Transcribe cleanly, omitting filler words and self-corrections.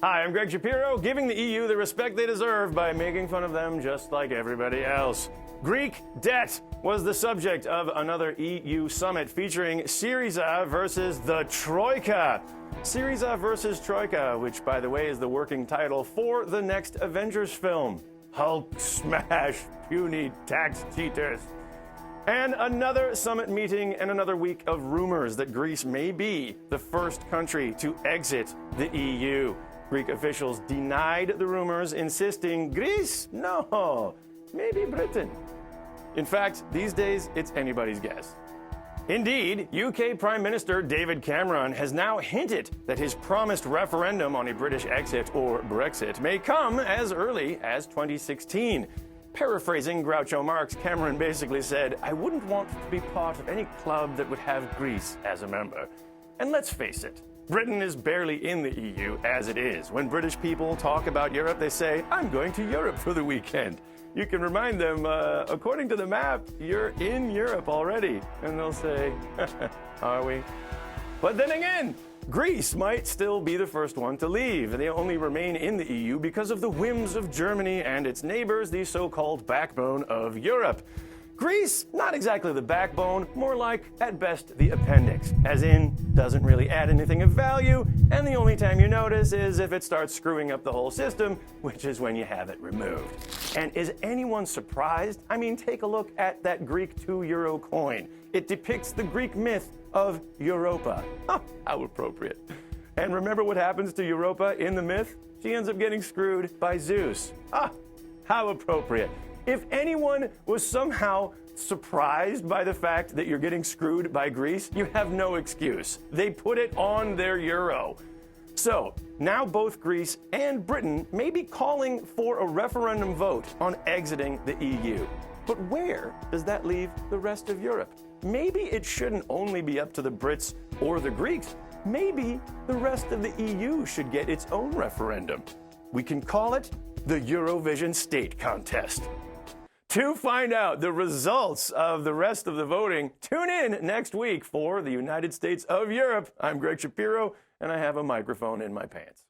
Hi, I'm Greg Shapiro, giving the EU the respect they deserve by making fun of them just like everybody else. Greek debt was the subject of another EU summit featuring Syriza versus the Troika. Syriza versus Troika, which, by the way, is the working title for the next Avengers film. Hulk smash, puny tax cheaters. And another summit meeting and another week of rumors that Greece may be the first country to exit the EU. Greek officials denied the rumors, insisting, Greece? No, maybe Britain. In fact, these days, it's anybody's guess. Indeed, UK Prime Minister David Cameron has now hinted that his promised referendum on a British exit, or Brexit, may come as early as 2016. Paraphrasing Groucho Marx, Cameron basically said, I wouldn't want to be part of any club that would have Greece as a member. And let's face it, Britain is barely in the EU as it is. When British people talk about Europe, they say, I'm going to Europe for the weekend. You can remind them, according to the map, you're in Europe already. And they'll say, are we? But then again, Greece might still be the first one to leave. They only remain in the EU because of the whims of Germany and its neighbors, the so-called backbone of Europe. Greece, not exactly the backbone, more like, at best, the appendix. As in, doesn't really add anything of value, and the only time you notice is if it starts screwing up the whole system, which is when you have it removed. And is anyone surprised? I mean, take a look at that Greek €2 coin. It depicts the Greek myth of Europa. Huh, how appropriate. And remember what happens to Europa in the myth? She ends up getting screwed by Zeus. Ah, how appropriate. If anyone was somehow surprised by the fact that you're getting screwed by Greece, you have no excuse. They put it on their euro. So, now both Greece and Britain may be calling for a referendum vote on exiting the EU. But where does that leave the rest of Europe? Maybe it shouldn't only be up to the Brits or the Greeks. Maybe the rest of the EU should get its own referendum. We can call it the Eurovision State Contest. To find out the results of the rest of the voting, tune in next week for the United States of Europe. I'm Greg Shapiro, and I have a microphone in my pants.